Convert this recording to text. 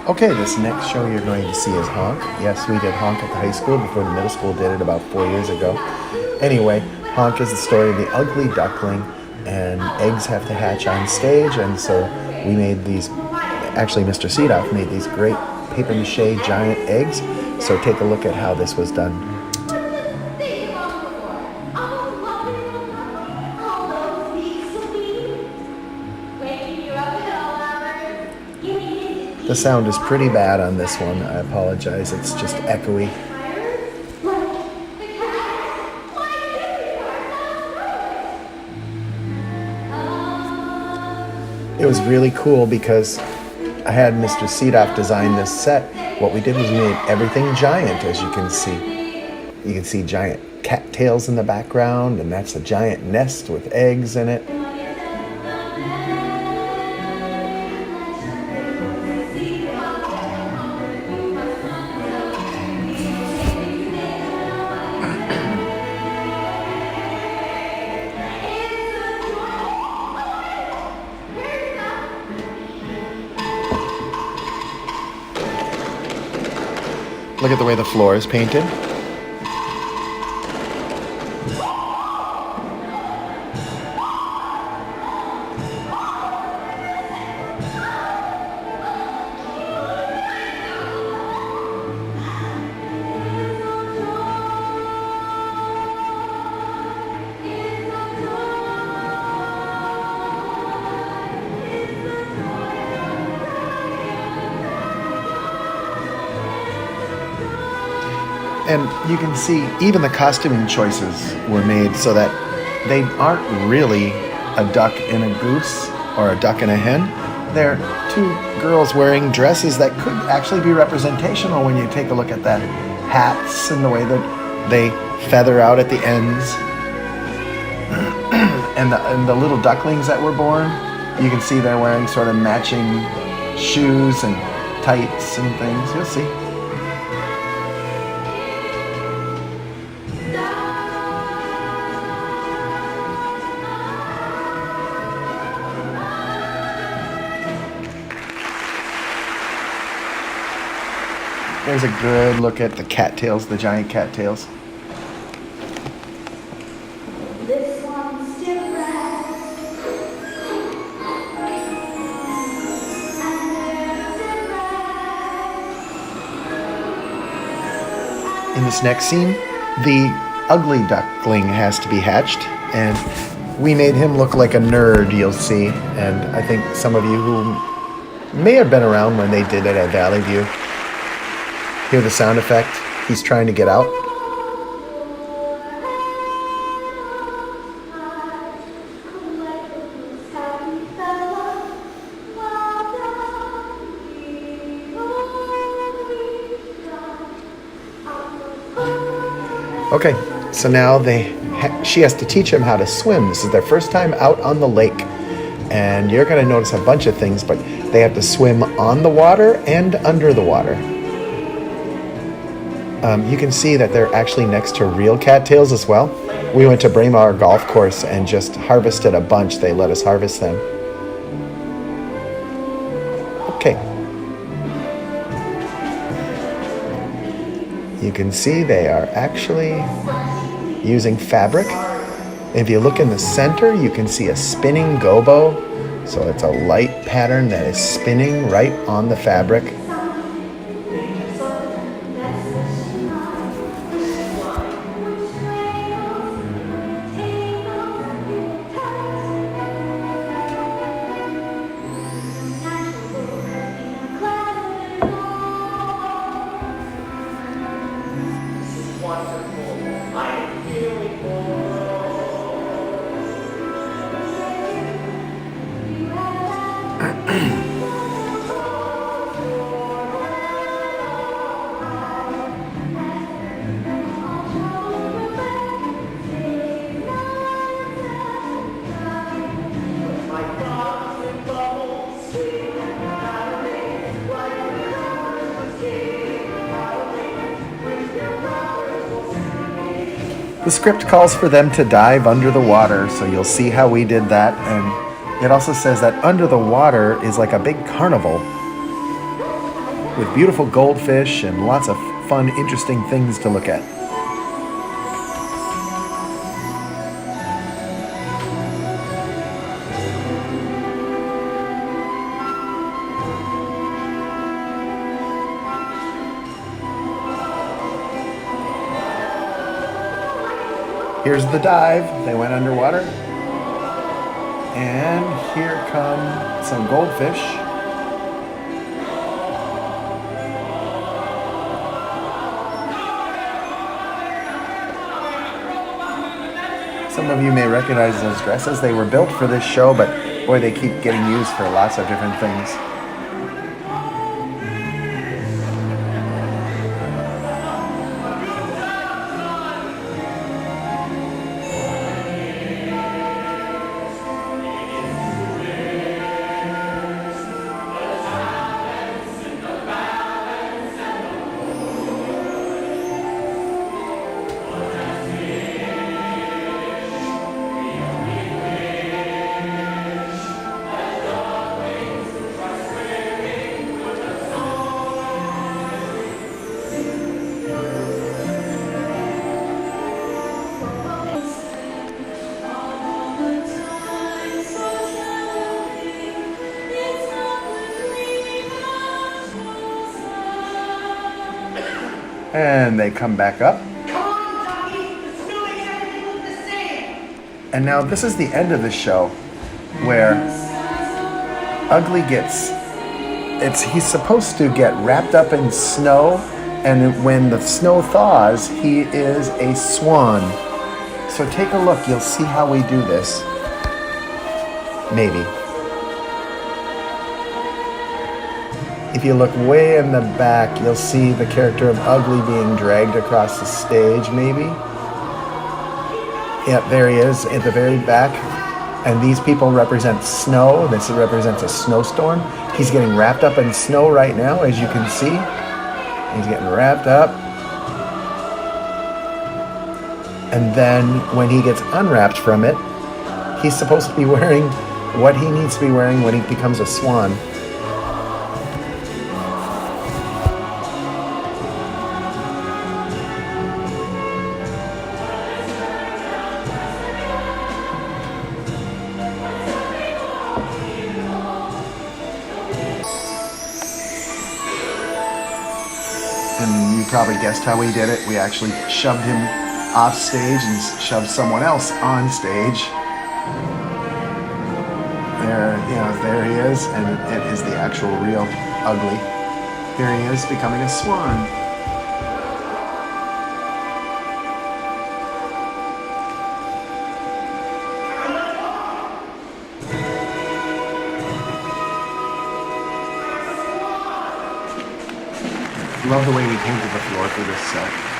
Okay, this next show you're going to see is Honk. Yes, we did Honk at the high school before the middle school did it about 4 years ago. Anyway, Honk is the story of the ugly duckling, and eggs have to hatch on stage, and so we made these, actually Mr. Seedoff made these great paper mache giant eggs, so take a look at how this was done. The sound is pretty bad on this one. I apologize. It's just echoey. It was really cool because I had Mr. Seedoff design this set. What we did was we made everything giant, as you can see. You can see giant cattails in the background, and that's a giant nest with eggs in it. Look at the way the floor is painted. And you can see even the costuming choices were made so that they aren't really a duck and a goose or a duck and a hen. They're two girls wearing dresses that could actually be representational when you take a look at that hats and the way that they feather out at the ends. and the little ducklings that were born, you can see they're wearing sort of matching shoes and tights and things. You'll see. There's a good look at the cattails, the giant cattails. This one's still red. In this next scene, the ugly duckling has to be hatched, and we made him look like a nerd, you'll see. And I think some of you who may have been around when they did it at Valley View hear the sound effect. He's trying to get out. Okay, so now she has to teach him how to swim. This is their first time out on the lake. And you're going to notice a bunch of things, but they have to swim on the water and under the water. You can see that they're actually next to real cattails as well. We went to Braemar Golf Course and just harvested a bunch. They let us harvest them. Okay. You can see they are actually using fabric. If you look in the center, you can see a spinning gobo. So it's a light pattern that is spinning right on the fabric. The script calls for them to dive under the water, so you'll see how we did that. And it also says that under the water is like a big carnival. with beautiful goldfish and lots of fun, interesting things to look at. Here's the dive. They went underwater. And here come some goldfish. Some of you may recognize those dresses. They were built for this show, but boy, they keep getting used for lots of different things. And they come back up. Come on, doggy. The snow makes everything look the same. And now this is the end of the show where Ugly he's supposed to get wrapped up in snow, and when the snow thaws, he is a swan. So take a look, you'll see how we do this. Maybe. If you look way in the back, you'll see the character of Ugly being dragged across the stage, maybe. Yep, there he is at the very back. And these people represent snow. This represents a snowstorm. He's getting wrapped up in snow right now, as you can see. He's getting wrapped up. And then when he gets unwrapped from it, he's supposed to be wearing what he needs to be wearing when he becomes a swan. And you probably guessed how we did it. We actually shoved him off stage and shoved someone else on stage. There he is, and it is the actual real Ugly. Here he is becoming a swan. Love the way we painted the floor for this set.